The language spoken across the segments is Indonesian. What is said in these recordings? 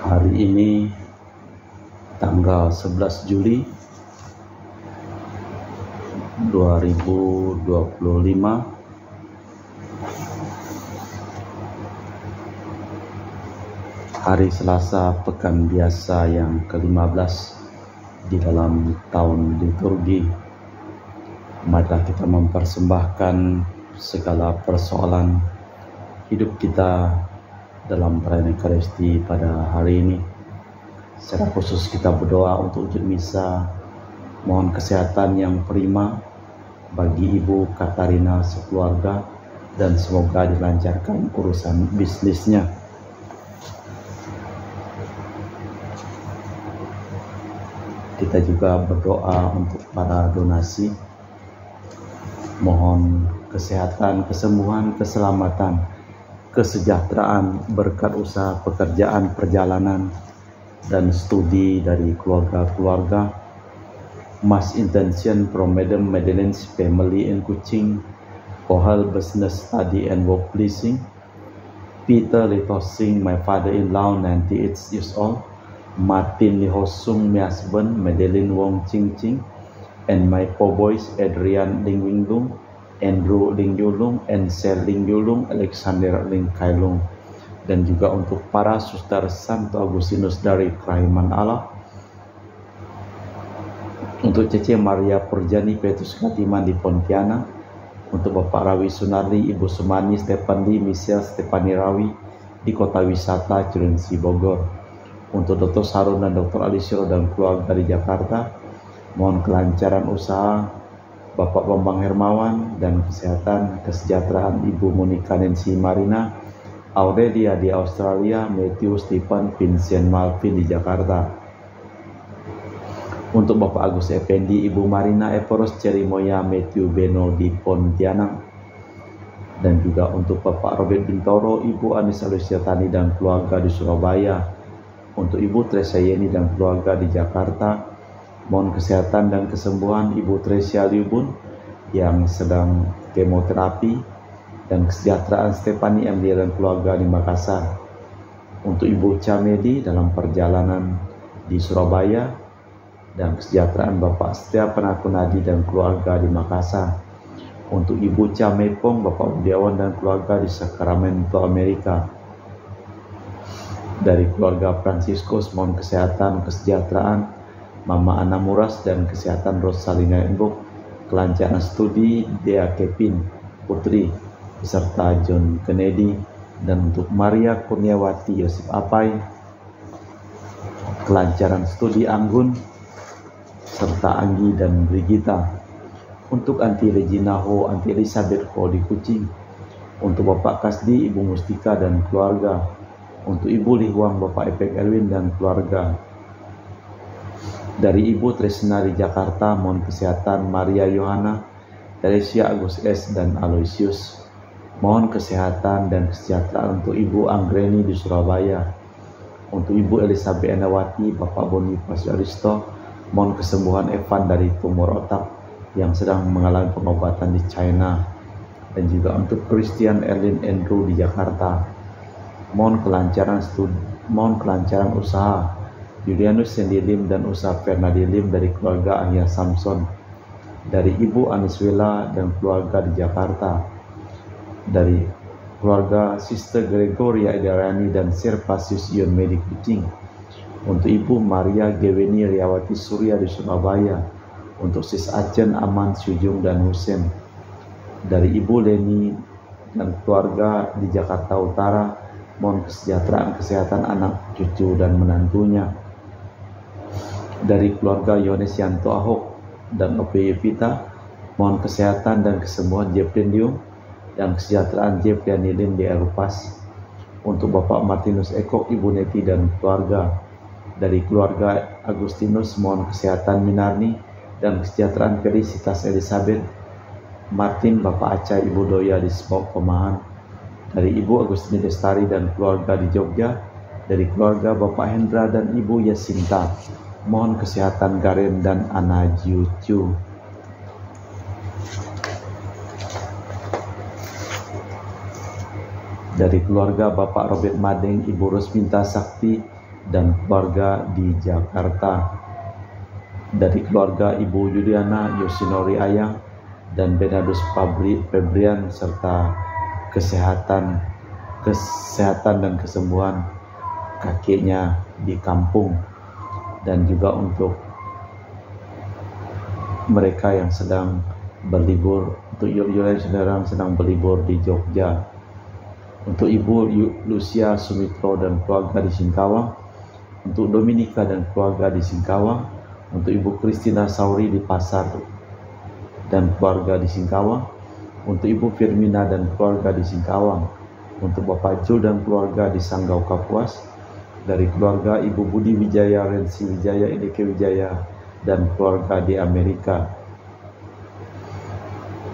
Hari ini tanggal 11 Juli 2025, hari Selasa pekan biasa yang ke-15 di dalam tahun liturgi. Marilah kita mempersembahkan segala persoalan hidup kita dalam perayaan Ekaristi pada hari ini. Secara khusus kita berdoa untuk wujud misa, mohon kesehatan yang prima bagi Ibu Katarina sekeluarga dan semoga dilancarkan urusan bisnisnya. Kita juga berdoa untuk para donasi, mohon kesehatan, kesembuhan, keselamatan, kesejahteraan, berkat usaha pekerjaan, perjalanan, dan studi dari keluarga-keluarga. Mass intention from Madam Madeleine's family in Kuching for her business, study, and work pleasing. Peter Litosing, my father-in-law, 98 years old. Martin Lihosung, my husband, Madeleine Wong Ching Ching, and my four boys, Adrian Ling Winglung, Andrew Ling Yulung, and Sel Ling Yulung, Alexander Ling Kailung. Dan juga untuk para suster Santo Agustinus dari Kerahiman Allah, untuk Cece Maria Purjani Petrus Katiman di Pontianak, untuk Bapak Rawi Sunardi, Ibu Sumani Stepan Lee, Michelle Stepani Rawi di Kota Wisata Cilengsi Bogor, untuk Dr. Sarun dan Dr. Alisiro dan keluarga di Jakarta, mohon kelancaran usaha Bapak Bambang Hermawan dan kesehatan kesejahteraan Ibu Monica Nancy Marina, Aurelia di Australia, Matthew Stephen Vincent Malvin di Jakarta, untuk Bapak Agus Effendi, Ibu Marina Eporos Cerimoya, Matthew Beno di Pontianak, dan juga untuk Bapak Robert Bintoro, Ibu Anissa Luciatani dan keluarga di Surabaya, untuk Ibu Tresia Yeni dan keluarga di Jakarta, mohon kesehatan dan kesembuhan Ibu Tresia Liubun yang sedang kemoterapi, dan kesejahteraan Stefani Emily dan keluarga di Makassar, untuk Ibu Camedi dalam perjalanan di Surabaya, dan kesejahteraan Bapak Setia Penakunadi dan keluarga di Makassar, untuk Ibu Camepong, Bapak Budiawan dan keluarga di Sacramento, Amerika. Dari keluarga Fransiskus, mohon kesehatan, kesejahteraan Mama Ana Muras dan kesehatan Rosalina Embuk, kelancaran studi Dea Kevin Putri beserta John Kennedy, dan untuk Maria Kurniawati Yosef Apai, kelancaran studi Anggun serta Anggi dan Brigita, untuk Anti Regina Ho, Anti Elizabeth Ho di Kuching, untuk Bapak Kasdi, Ibu Mustika dan keluarga, untuk Ibu Lihuang, Bapak Epek Erwin dan keluarga. Dari Ibu Tresna di Jakarta, mohon kesehatan Maria Yohana, Teresia Agus S dan Aloysius. Mohon kesehatan dan kesejahteraan untuk Ibu Anggreni di Surabaya, untuk Ibu Elizabeth Enawati, Bapak Boniface Aristo. Mohon kesembuhan Evan dari tumor otak yang sedang mengalami pengobatan di China, dan juga untuk Christian Erlin Andrew di Jakarta. Mohon kelancaran usaha Julianus Sandy Lim dan usaha Fernandi Lim dari keluarga Ahya Samson. Dari Ibu Aniswela dan keluarga di Jakarta. Dari keluarga Sister Gregoria Edarani dan Servasius Ion Medik Kucing. Untuk Ibu Maria Geweni Riawati Surya di Surabaya. Untuk Sis Acen Aman Syujung dan Husen. Dari Ibu Leni dan keluarga di Jakarta Utara, mohon kesejahteraan kesehatan anak, cucu, dan menantunya. Dari keluarga Yohanes Yanto Ahok dan Ope Pita, mohon kesehatan dan kesembuhan Jeffrey Liung dan kesejahteraan Jeffrey Lim di Erupas. Untuk Bapak Martinus Ekok, Ibu Neti dan keluarga. Dari keluarga Agustinus, mohon kesehatan Minarni dan kesejahteraan Felicitas Elizabeth Martin, Bapak Acai, Ibu Doya di Sepok Pemahan. Dari Ibu Agustini Destari dan keluarga di Jogja. Dari keluarga Bapak Hendra dan Ibu Yasinta, mohon kesehatan Garen dan Ana Jiucu. Dari keluarga Bapak Robert Madeng, Ibu Rosminta Sakti, dan keluarga di Jakarta. Dari keluarga Ibu Yuliana Yosinori Ayang dan Bernardus Febrian, serta kesehatan dan kesembuhan kakeknya di kampung, dan juga untuk mereka yang sedang berlibur, untuk Yuliana yang sedang berlibur di Jogja, untuk Ibu Lucia Sumitro dan keluarga di Singkawang, untuk Dominika dan keluarga di Singkawang, untuk Ibu Kristina Sauri di Pasar dan keluarga di Singkawang, untuk Ibu Firmina dan keluarga di Singkawang, untuk Bapak Jul dan keluarga di Sanggau Kapuas, dari keluarga Ibu Budi Wijaya, Rensi Wijaya, Indeke Wijaya dan keluarga di Amerika,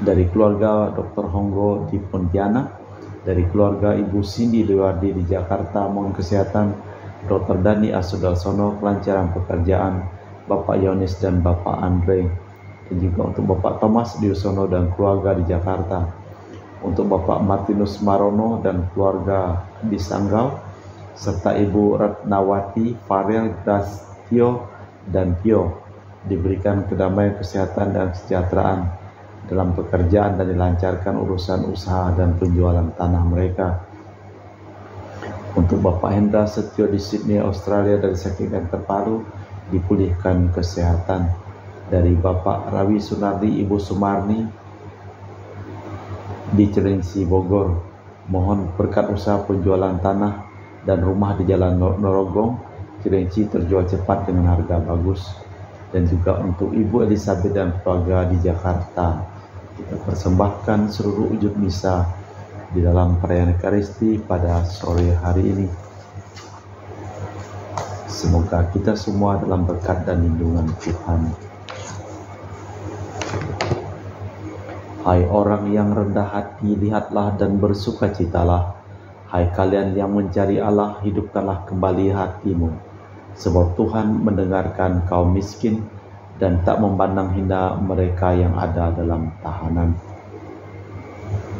dari keluarga Dr. Honggo di Pontianak, dari keluarga Ibu Cindy Lewardi di Jakarta, mohon kesehatan Dr. Dani Asudarsono, kelancaran pekerjaan Bapak Yonis dan Bapak Andre, dan juga untuk Bapak Thomas Diusono dan keluarga di Jakarta, untuk Bapak Martinus Marono dan keluarga di Sanggau, serta Ibu Ratnawati Farel Grastio dan Pio, diberikan kedamaian, kesehatan dan kesejahteraan dalam pekerjaan dan dilancarkan urusan usaha dan penjualan tanah mereka. Untuk Bapak Hendra Setio di Sydney, Australia, dari sakit kanker paru, dipulihkan kesehatan. Dari Bapak Rawi Sunardi, Ibu Sumarni di Cilengsi, Bogor, mohon berkat usaha penjualan tanah dan rumah di Jalan Norogong, Cilengsi terjual cepat dengan harga bagus. Dan juga untuk Ibu Elizabeth dan keluarga di Jakarta, kita persembahkan seluruh wujud misa di dalam perayaan Ekaristi pada sore hari ini. Semoga kita semua dalam berkat dan lindungan Tuhan. Hai orang yang rendah hati, lihatlah dan bersukacitalah. Hai kalian yang mencari Allah, hidupkanlah kembali hatimu. Sebab Tuhan mendengarkan kaum miskin dan tak memandang hina mereka yang ada dalam tahanan.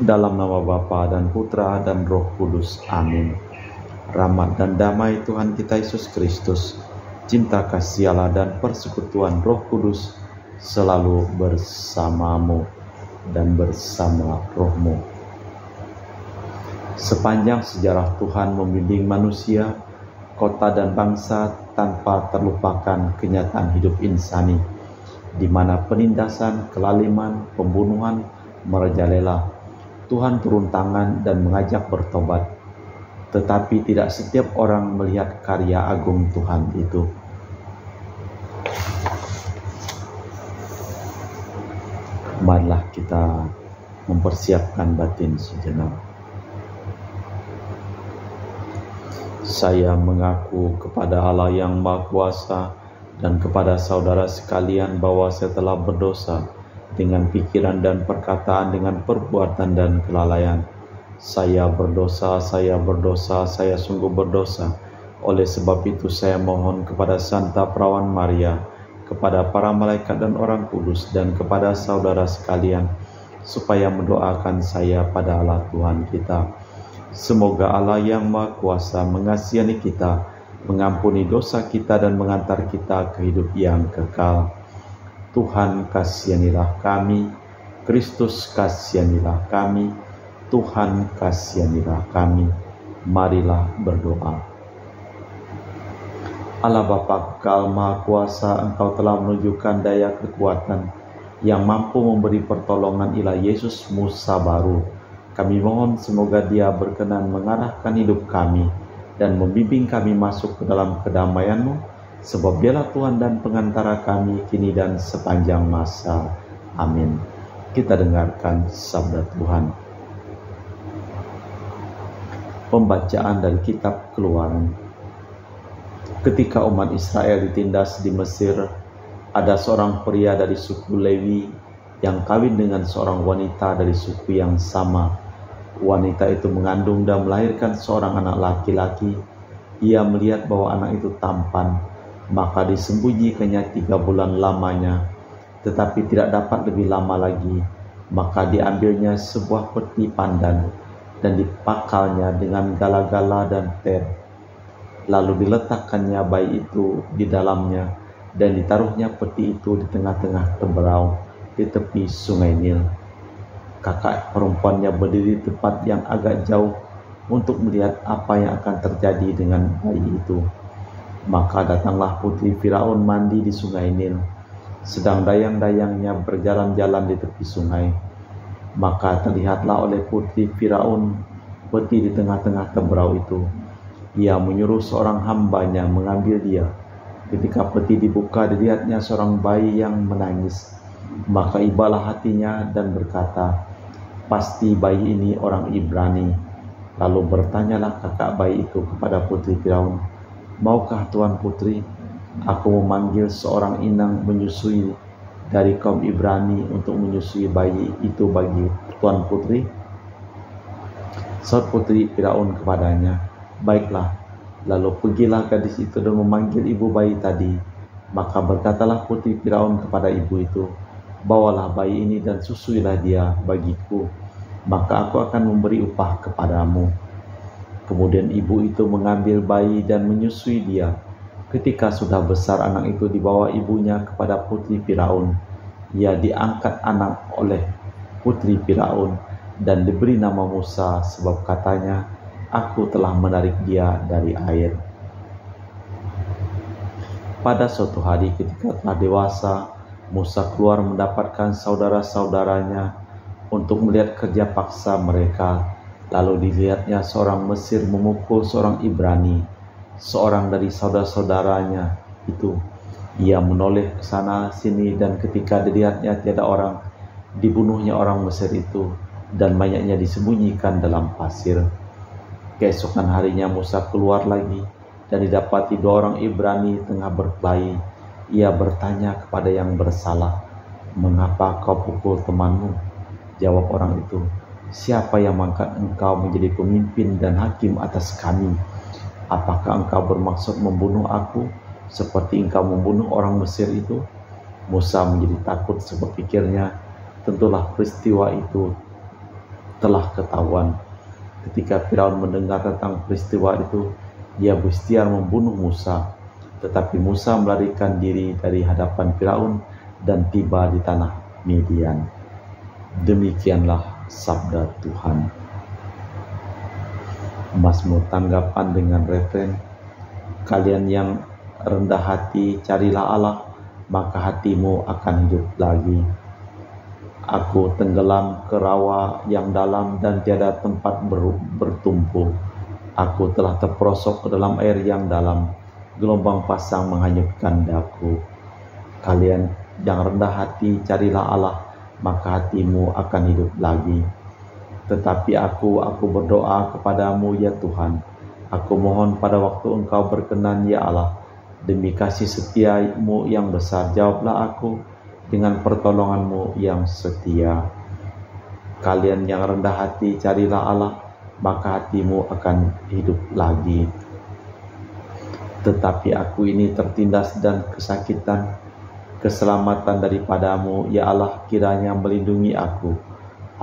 Dalam nama Bapa dan Putra dan Roh Kudus. Amin. Rahmat dan damai Tuhan kita Yesus Kristus, cinta kasih Allah dan persekutuan Roh Kudus selalu bersamamu dan bersama rohmu. Sepanjang sejarah Tuhan membimbing manusia, kota dan bangsa tanpa terlupakan kenyataan hidup insani, di mana penindasan, kelaliman, pembunuhan merajalela. Tuhan turun tangan dan mengajak bertobat. Tetapi tidak setiap orang melihat karya agung Tuhan itu. Marilah kita mempersiapkan batin sejenak. Saya mengaku kepada Allah yang Maha Kuasa dan kepada saudara sekalian bahwa saya telah berdosa dengan pikiran dan perkataan, dengan perbuatan dan kelalaian. Saya berdosa, saya sungguh berdosa. Oleh sebab itu saya mohon kepada Santa Perawan Maria, kepada para malaikat dan orang kudus, dan kepada saudara sekalian, supaya mendoakan saya pada Allah Tuhan kita. Semoga Allah yang Maha Kuasa mengasihi kita, mengampuni dosa kita, dan mengantar kita ke hidup yang kekal. Tuhan kasihanilah kami, Kristus kasihanilah kami, Tuhan kasihanilah kami. Marilah berdoa. Allah Bapa Kekal Maha Kuasa, Engkau telah menunjukkan daya kekuatan yang mampu memberi pertolongan ila Yesus Musa baru. Kami mohon semoga Dia berkenan mengarahkan hidup kami dan membimbing kami masuk ke dalam kedamaian-Mu, sebab Dialah Tuhan dan pengantara kami kini dan sepanjang masa. Amin. Kita dengarkan sabda Tuhan. Pembacaan dari kitab Keluaran. Ketika umat Israel ditindas di Mesir, ada seorang pria dari suku Lewi yang kawin dengan seorang wanita dari suku yang sama. Wanita itu mengandung dan melahirkan seorang anak laki-laki. Ia melihat bahwa anak itu tampan, maka disembunyikannya 3 bulan lamanya. Tetapi tidak dapat lebih lama lagi, maka diambilnya sebuah peti pandan dan dipakalnya dengan gala-gala dan ter. Lalu diletakkannya bayi itu di dalamnya, dan ditaruhnya peti itu di tengah-tengah temberau di tepi sungai Nil. Kakak perempuannya berdiri di tempat yang agak jauh untuk melihat apa yang akan terjadi dengan bayi itu. Maka datanglah putri Firaun mandi di sungai Nil, sedang dayang-dayangnya berjalan-jalan di tepi sungai. Maka terlihatlah oleh putri Firaun peti di tengah-tengah temberau itu. Ia menyuruh seorang hambanya mengambil dia. Ketika peti dibuka, dilihatnya seorang bayi yang menangis. Maka ibalah hatinya dan berkata, "Pasti bayi ini orang Ibrani." Lalu bertanyalah kakak bayi itu kepada putri Firaun, "Maukah Tuan Putri, aku memanggil seorang inang menyusui dari kaum Ibrani untuk menyusui bayi itu bagi Tuan Putri?" Saud putri Firaun kepadanya, "Baiklah." Lalu pergilah gadis itu dan memanggil ibu bayi tadi. Maka berkatalah putri Firaun kepada ibu itu, "Bawalah bayi ini dan susuilah dia bagiku, maka aku akan memberi upah kepadamu." Kemudian ibu itu mengambil bayi dan menyusui dia. Ketika sudah besar anak itu dibawa ibunya kepada putri Firaun. Ia diangkat anak oleh putri Firaun dan diberi nama Musa, sebab katanya, "Aku telah menarik dia dari air." Pada suatu hari ketika telah dewasa, Musa keluar mendapatkan saudara-saudaranya untuk melihat kerja paksa mereka. Lalu dilihatnya seorang Mesir memukul seorang Ibrani, seorang dari saudara-saudaranya itu. Ia menoleh ke sana sini, dan ketika dilihatnya tiada orang, dibunuhnya orang Mesir itu, dan mayatnya disembunyikan dalam pasir. Keesokan harinya Musa keluar lagi, dan didapati dua orang Ibrani tengah berkelahi. Ia bertanya kepada yang bersalah, "Mengapa kau pukul temanmu?" Jawab orang itu, "Siapa yang mengangkat engkau menjadi pemimpin dan hakim atas kami? Apakah engkau bermaksud membunuh aku seperti engkau membunuh orang Mesir itu?" Musa menjadi takut sebab pikirnya, tentulah peristiwa itu telah ketahuan. Ketika Firaun mendengar tentang peristiwa itu, dia berikhtiar membunuh Musa. Tetapi Musa melarikan diri dari hadapan Firaun dan tiba di tanah Midian. Demikianlah sabda Tuhan. Mazmur tanggapan dengan referen, "Kalian yang rendah hati, carilah Allah, maka hatimu akan hidup lagi. Aku tenggelam ke rawa yang dalam dan tiada tempat bertumpu. Aku telah terperosok ke dalam air yang dalam, gelombang pasang menghanyutkan daku. Kalian yang rendah hati, carilah Allah, maka hatimu akan hidup lagi. Tetapi aku berdoa kepadamu ya Tuhan. Aku mohon pada waktu engkau berkenan ya Allah. Demi kasih setiamu yang besar, jawablah aku dengan pertolonganmu yang setia. Kalian yang rendah hati, carilah Allah, maka hatimu akan hidup lagi. Tetapi aku ini tertindas dan kesakitan. Keselamatan daripadamu, ya Allah, kiranya melindungi aku.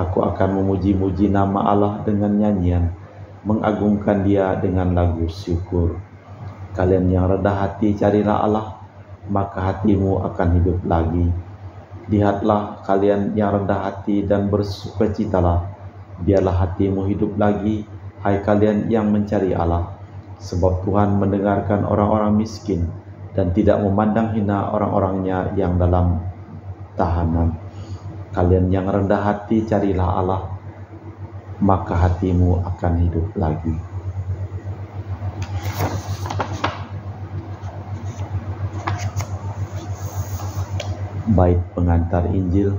Aku akan memuji-muji nama Allah dengan nyanyian, mengagungkan Dia dengan lagu syukur. Kalian yang rendah hati, carilah Allah, maka hatimu akan hidup lagi. Lihatlah kalian yang rendah hati dan bersukacitalah, biarlah hatimu hidup lagi, hai kalian yang mencari Allah. Sebab Tuhan mendengarkan orang-orang miskin dan tidak memandang hina orang-orangnya yang dalam tahanan. Kalian yang rendah hati, carilah Allah, maka hatimu akan hidup lagi. Bait pengantar Injil.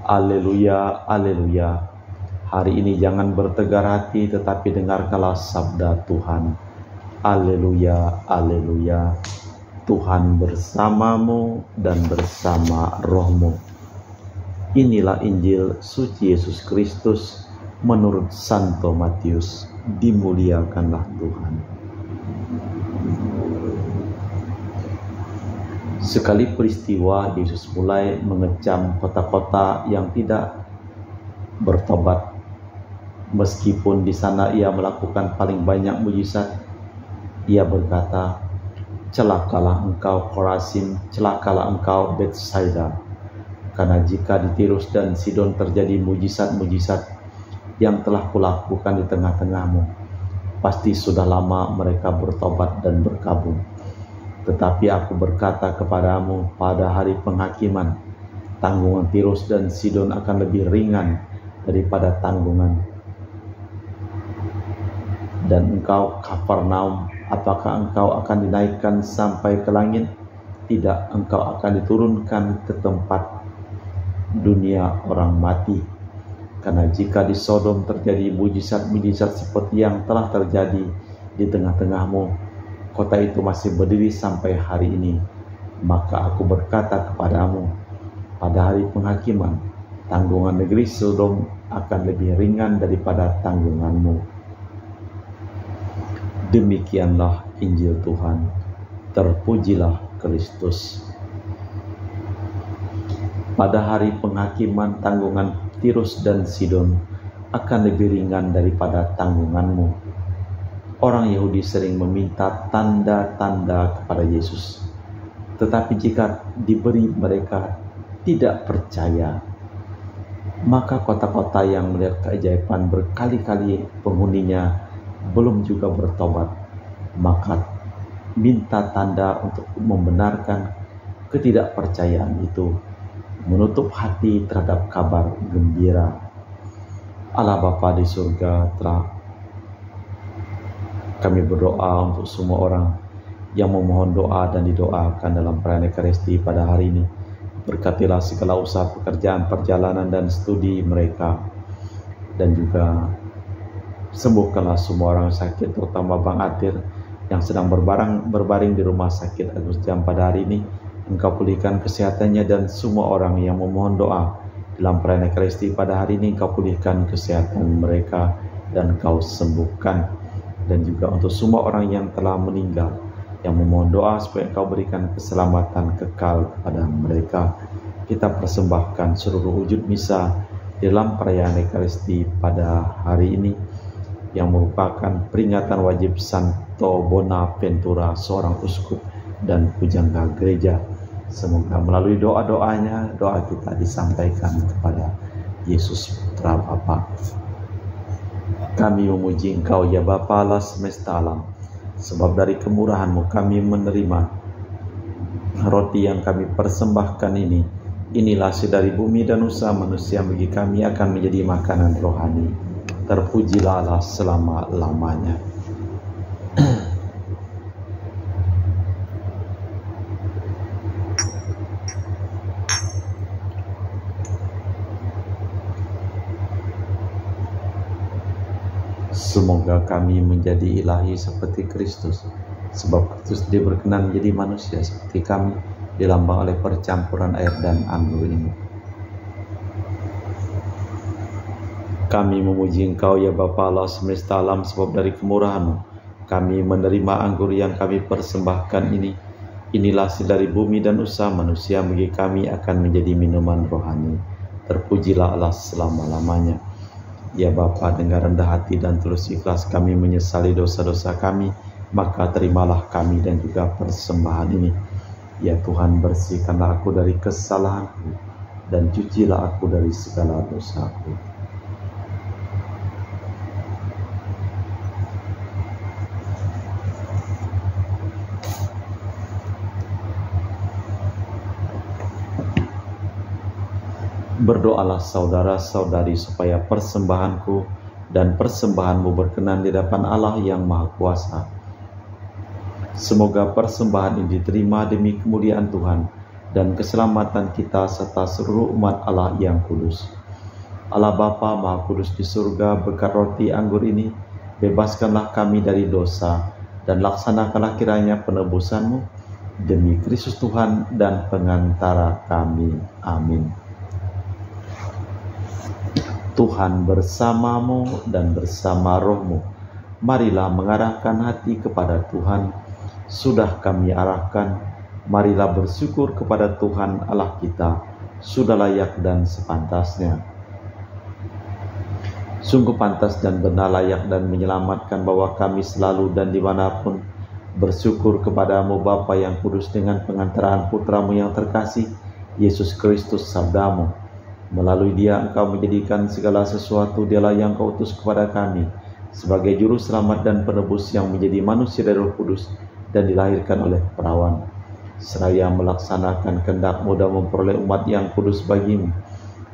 Alleluia, alleluia. Hari ini jangan bertegar hati, tetapi dengarkanlah sabda Tuhan. Alleluia, alleluia. Tuhan bersamamu dan bersama rohmu. Inilah Injil suci Yesus Kristus menurut Santo Matius. Dimuliakanlah Tuhan. Sekali peristiwa, Yesus mulai mengecam kota-kota yang tidak bertobat. Meskipun di sana ia melakukan paling banyak mujizat, Ia berkata, celakalah engkau Korazim, celakalah engkau Betsaida, karena jika di Tirus dan Sidon terjadi mujizat-mujizat yang telah kulakukan di tengah-tengahmu, pasti sudah lama mereka bertobat dan berkabung. Tetapi aku berkata kepadamu, pada hari penghakiman, tanggungan Tirus dan Sidon akan lebih ringan daripada tanggungan. Dan engkau Kapernaum, apakah engkau akan dinaikkan sampai ke langit? Tidak, engkau akan diturunkan ke tempat dunia orang mati. Karena jika di Sodom terjadi mujizat-mujizat seperti yang telah terjadi di tengah-tengahmu, kota itu masih berdiri sampai hari ini, maka aku berkata kepadamu, pada hari penghakiman, tanggungan negeri Sodom akan lebih ringan daripada tanggunganmu. Demikianlah Injil Tuhan. Terpujilah Kristus. Pada hari penghakiman, tanggungan Tirus dan Sidon akan lebih ringan daripada tanggunganmu. Orang Yahudi sering meminta tanda-tanda kepada Yesus, tetapi jika diberi mereka tidak percaya, maka kota-kota yang melihat keajaiban berkali-kali penghuninya belum juga bertobat, maka minta tanda untuk membenarkan ketidakpercayaan itu, menutup hati terhadap kabar gembira. Allah Bapa di surga, telah kami berdoa untuk semua orang yang memohon doa dan didoakan dalam perayaan Ekaristi pada hari ini. Berkatilah segala usaha pekerjaan, perjalanan dan studi mereka, dan juga sembuhkanlah semua orang sakit, terutama Bang Atir yang sedang berbaring di rumah sakit Agus Jam pada hari ini. Engkau pulihkan kesehatannya, dan semua orang yang memohon doa dalam perayaan Ekaristi pada hari ini, Engkau pulihkan kesehatan mereka dan Engkau sembuhkan. Dan juga untuk semua orang yang telah meninggal, yang memohon doa supaya Engkau berikan keselamatan kekal kepada mereka. Kita persembahkan seluruh wujud misa dalam perayaan Ekaristi pada hari ini, yang merupakan peringatan wajib Santo Bonaventura, seorang uskup dan pujangga gereja. Semoga melalui doa-doanya, doa kita disampaikan kepada Yesus Putra Bapa. Kami memuji Engkau ya Bapa Allah semesta alam, sebab dari kemurahan-Mu kami menerima roti yang kami persembahkan ini. Inilah hasil dari bumi dan usaha manusia, bagi kami akan menjadi makanan rohani. Terpujilah Allah selama-lamanya. Semoga kami menjadi ilahi seperti Kristus, sebab Kristus dia berkenan menjadi manusia seperti kami, dilambang oleh percampuran air dan anggur ini. Kami memuji Engkau ya Bapa Allah semesta alam, sebab dari kemurahan-Mu kami menerima anggur yang kami persembahkan ini. Inilah hasil dari bumi dan usaha manusia, bagi kami akan menjadi minuman rohani. Terpujilah Allah selama-lamanya. Ya Bapa, dengan rendah hati dan tulus ikhlas kami menyesali dosa-dosa kami, maka terimalah kami dan juga persembahan ini. Ya Tuhan, bersihkanlah aku dari kesalahanku dan cucilah aku dari segala dosaku. Berdoalah saudara-saudari supaya persembahanku dan persembahanmu berkenan di hadapan Allah yang Maha Kuasa. Semoga persembahan ini diterima demi kemuliaan Tuhan dan keselamatan kita serta seluruh umat Allah yang kudus. Allah Bapa Maha Kudus di surga, berkat roti anggur ini, bebaskanlah kami dari dosa dan laksanakanlah kiranya penebusan-Mu demi Kristus Tuhan dan pengantara kami. Amin. Tuhan bersamamu dan bersama rohmu. Marilah mengarahkan hati kepada Tuhan. Sudah kami arahkan, marilah bersyukur kepada Tuhan Allah kita. Sudah layak dan sepantasnya. Sungguh pantas dan benar, layak dan menyelamatkan bahwa kami selalu dan dimanapun Bersyukur kepadamu Bapa yang kudus dengan pengantaraan putramu yang terkasih, Yesus Kristus sabdamu. Melalui dia engkau menjadikan segala sesuatu, dialah yang kau utus kepada kami sebagai juru selamat dan penebus yang menjadi manusia dari Roh Kudus dan dilahirkan oleh perawan. Seraya melaksanakan kehendak-mu dan memperoleh umat yang kudus bagimu,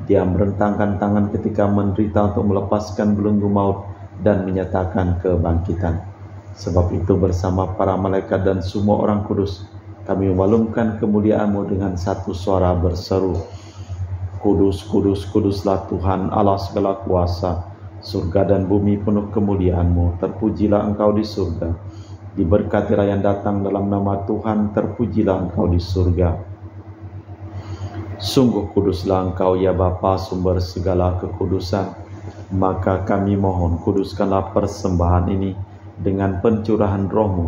dia merentangkan tangan ketika menderita untuk melepaskan belenggu maut dan menyatakan kebangkitan. Sebab itu bersama para malaikat dan semua orang kudus, kami memalumkan kemuliaan-Mu dengan satu suara berseru, Kudus, kudus, kuduslah Tuhan Allah segala kuasa, surga dan bumi penuh kemuliaan-Mu. Terpujilah Engkau di surga, diberkatilah yang datang dalam nama Tuhan, terpujilah Engkau di surga. Sungguh kuduslah Engkau ya Bapa, sumber segala kekudusan. Maka kami mohon, kuduskanlah persembahan ini dengan pencurahan Roh-Mu,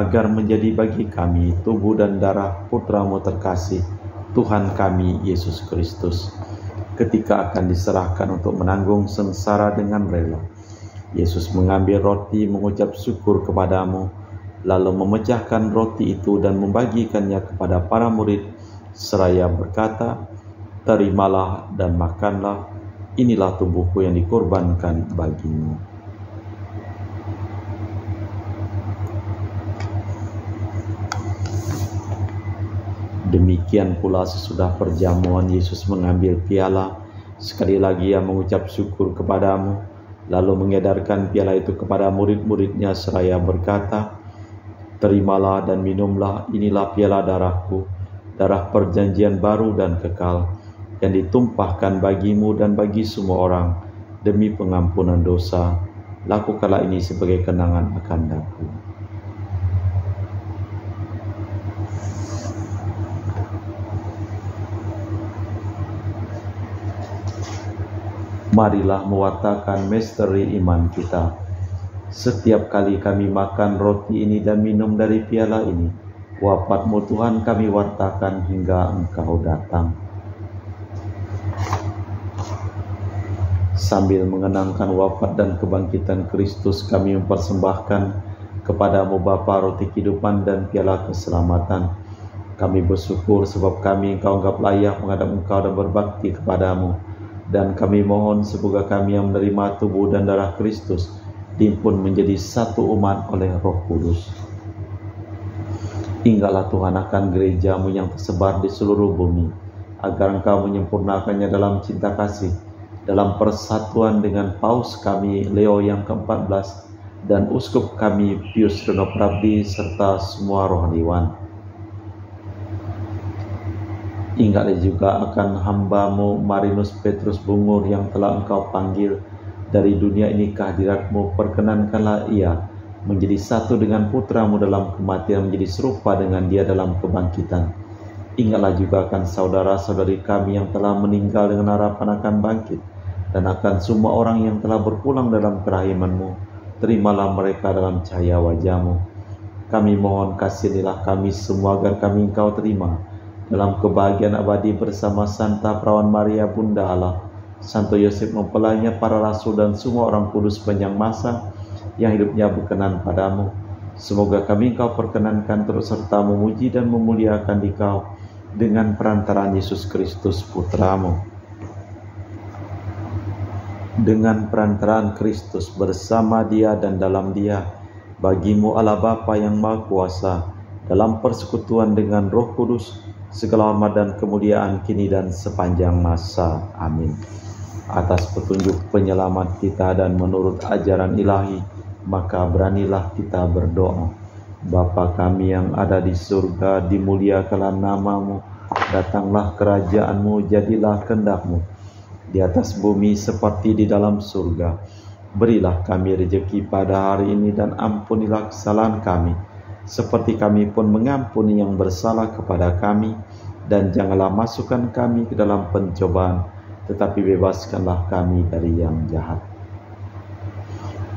agar menjadi bagi kami tubuh dan darah Putra-Mu terkasih, Tuhan kami Yesus Kristus. Ketika akan diserahkan untuk menanggung sengsara dengan rela, Yesus mengambil roti, mengucap syukur kepadamu, lalu memecahkan roti itu dan membagikannya kepada para murid, seraya berkata, terimalah dan makanlah, inilah tubuhku yang dikorbankan bagimu. Demikian pula sesudah perjamuan Yesus mengambil piala, sekali lagi ia mengucap syukur kepadamu, lalu mengedarkan piala itu kepada murid-muridnya seraya berkata, terimalah dan minumlah, inilah piala darahku, darah perjanjian baru dan kekal, yang ditumpahkan bagimu dan bagi semua orang, demi pengampunan dosa. Lakukanlah ini sebagai kenangan akan aku. Marilah mewartakan misteri iman kita. Setiap kali kami makan roti ini dan minum dari piala ini, wafat-Mu Tuhan kami wartakan hingga Engkau datang. Sambil mengenangkan wafat dan kebangkitan Kristus, kami mempersembahkan kepadamu Bapa roti kehidupan dan piala keselamatan. Kami bersyukur sebab kami Engkau anggap layak menghadap Engkau dan berbakti kepadamu. Dan kami mohon semoga kami yang menerima tubuh dan darah Kristus dihimpun menjadi satu umat oleh Roh Kudus. Ingatlah Tuhan akan gereja-Mu yang tersebar di seluruh bumi, agar Engkau menyempurnakannya dalam cinta kasih, dalam persatuan dengan Paus kami Leo yang ke-14 dan Uskup kami Pius Reno Prabdi serta semua rohaniwan. Ingatlah juga akan hamba-Mu Marinus Petrus Bungur yang telah Engkau panggil dari dunia ini ke hadirat-Mu. Perkenankanlah ia menjadi satu dengan Putra-Mu dalam kematian, menjadi serupa dengan Dia dalam kebangkitan. Ingatlah juga akan saudara-saudari kami yang telah meninggal dengan harapan akan bangkit, dan akan semua orang yang telah berpulang dalam kerahiman-Mu. Terimalah mereka dalam cahaya wajah-Mu. Kami mohon kasihanilah kami semua agar kami Engkau terima dalam kebahagiaan abadi bersama Santa Perawan Maria Bunda Allah, Santo Yosef mempelainya, para rasul dan semua orang kudus sepanjang masa yang hidupnya berkenan padamu. Semoga kami Engkau perkenankan terus serta memuji dan memuliakan Dikau dengan perantaraan Yesus Kristus Putra-Mu. Dengan perantaraan Kristus, bersama Dia dan dalam Dia, bagi-Mu Allah Bapa yang Maha Kuasa, dalam persekutuan dengan Roh Kudus, segala hormat dan kemuliaan kini dan sepanjang masa. Amin. Atas petunjuk penyelamat kita dan menurut ajaran ilahi, maka beranilah kita berdoa. Bapa kami yang ada di surga, dimuliakanlah nama-Mu, datanglah kerajaan-Mu, jadilah kehendak-Mu di atas bumi seperti di dalam surga. Berilah kami rezeki pada hari ini dan ampunilah kesalahan kami, seperti kami pun mengampuni yang bersalah kepada kami, dan janganlah masukkan kami ke dalam pencobaan, tetapi bebaskanlah kami dari yang jahat.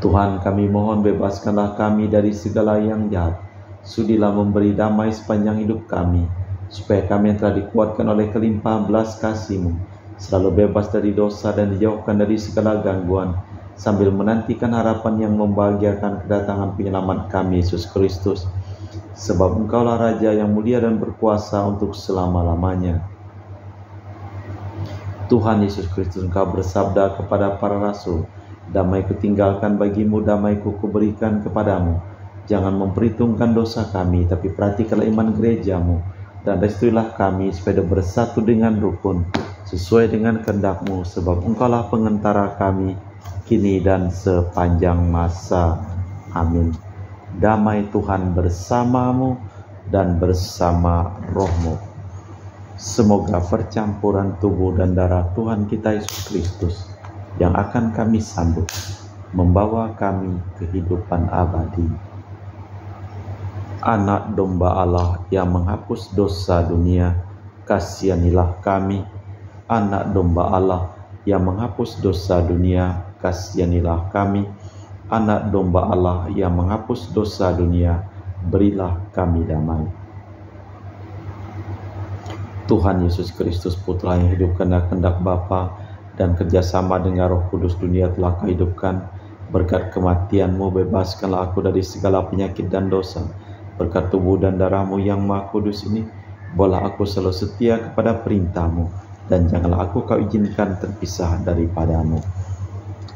Tuhan, kami mohon bebaskanlah kami dari segala yang jahat. Sudilah memberi damai sepanjang hidup kami, supaya kami yang telah dikuatkan oleh kelimpahan belas kasih-Mu selalu bebas dari dosa dan dijauhkan dari segala gangguan, sambil menantikan harapan yang membahagiakan kedatangan penyelamat kami, Yesus Kristus. Sebab Engkaulah Raja yang mulia dan berkuasa untuk selama-lamanya. Tuhan Yesus Kristus, Engkau bersabda kepada para rasul, "Damai kutinggalkan bagimu, damai-Ku kuberikan kepadamu. Jangan memperhitungkan dosa kami, tapi perhatikanlah iman gerejamu, dan restuilah kami supaya bersatu dengan rukun, sesuai dengan kehendak-Mu, sebab Engkaulah pengantara kami, kini dan sepanjang masa. Amin." Damai Tuhan bersamamu dan bersama rohmu. Semoga percampuran tubuh dan darah Tuhan kita Yesus Kristus yang akan kami sambut membawa kami kehidupan abadi. Anak domba Allah yang menghapus dosa dunia, kasihanilah kami. Anak domba Allah yang menghapus dosa dunia, kasihanilah kami. Anak domba Allah yang menghapus dosa dunia, berilah kami damai. Tuhan Yesus Kristus, Putra yang hidup karena kehendak Bapa dan kerjasama dengan Roh Kudus, dunia telah Kau hidupkan. Berkat kematian-Mu, bebaskanlah aku dari segala penyakit dan dosa. Berkat tubuh dan darah-Mu yang Maha Kudus ini, bolehlah aku selalu setia kepada perintah-Mu, dan janganlah aku Kau izinkan terpisah daripada-Mu.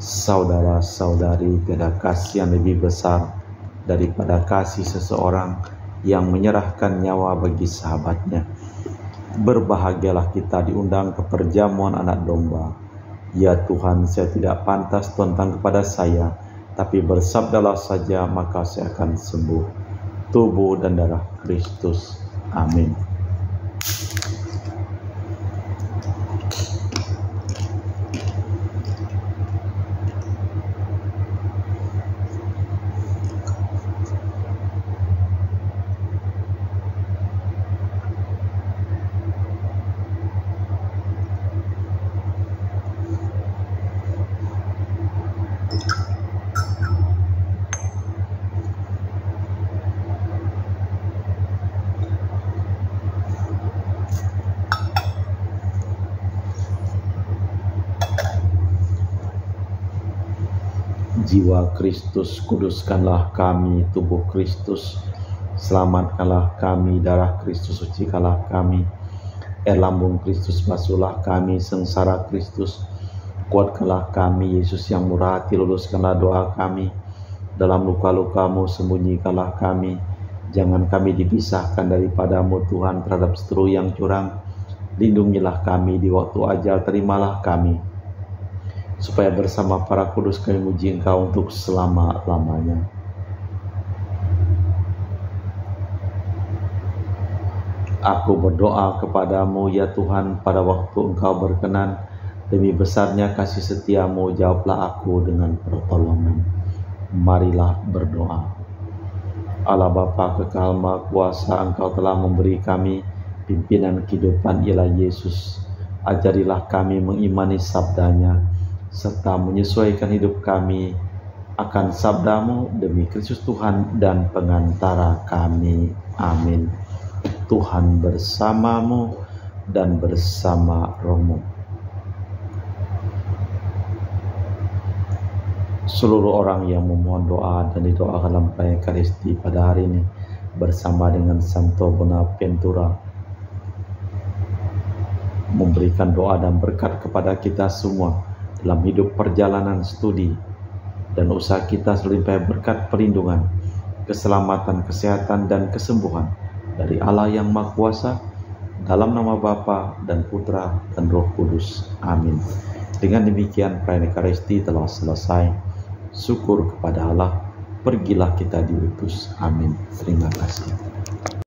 Saudara-saudari, tiada kasih yang lebih besar daripada kasih seseorang yang menyerahkan nyawa bagi sahabatnya. Berbahagialah kita diundang ke perjamuan anak domba. Ya Tuhan, saya tidak pantas tentang kepada saya, tapi bersabdalah saja maka saya akan sembuh. Tubuh dan darah Kristus. Amin. Jiwa Kristus, kuduskanlah kami. Tubuh Kristus, selamatkanlah kami. Darah Kristus, sucikanlah kami. Air lambung Kristus, basuhlah kami. Sengsara Kristus, kuatkanlah kami. Yesus yang murah hati, luluskanlah doa kami. Dalam luka-luka-Mu, sembunyikanlah kami. Jangan kami dipisahkan daripada-Mu, Tuhan, terhadap seteru yang curang. Lindungilah kami di waktu ajal, terimalah kami, supaya bersama para kudus kami muji Engkau untuk selama-lamanya. Aku berdoa kepada-Mu, ya Tuhan, pada waktu Engkau berkenan. Demi besarnya kasih setia-Mu, jawablah aku dengan pertolongan. Marilah berdoa. Allah Bapa kekal Maha Kuasa, Engkau telah memberi kami pimpinan kehidupan ialah Yesus. Ajarilah kami mengimani sabdanya, serta menyesuaikan hidup kami akan sabda-Mu demi Kristus Tuhan dan pengantara kami. Amin. Tuhan bersamamu dan bersama rohmu. Seluruh orang yang memohon doa dan didoakan dalam perayaan Ekaristi pada hari ini bersama dengan Santo Bonaventura memberikan doa dan berkat kepada kita semua dalam hidup perjalanan studi dan usaha kita selimpah berkat perlindungan, keselamatan, kesehatan, dan kesembuhan dari Allah yang Maha Kuasa, dalam nama Bapa dan Putra dan Roh Kudus. Amin. Dengan demikian perayaan Ekaristi telah selesai. Syukur kepada Allah, pergilah kita diutus. Amin. Terima kasih.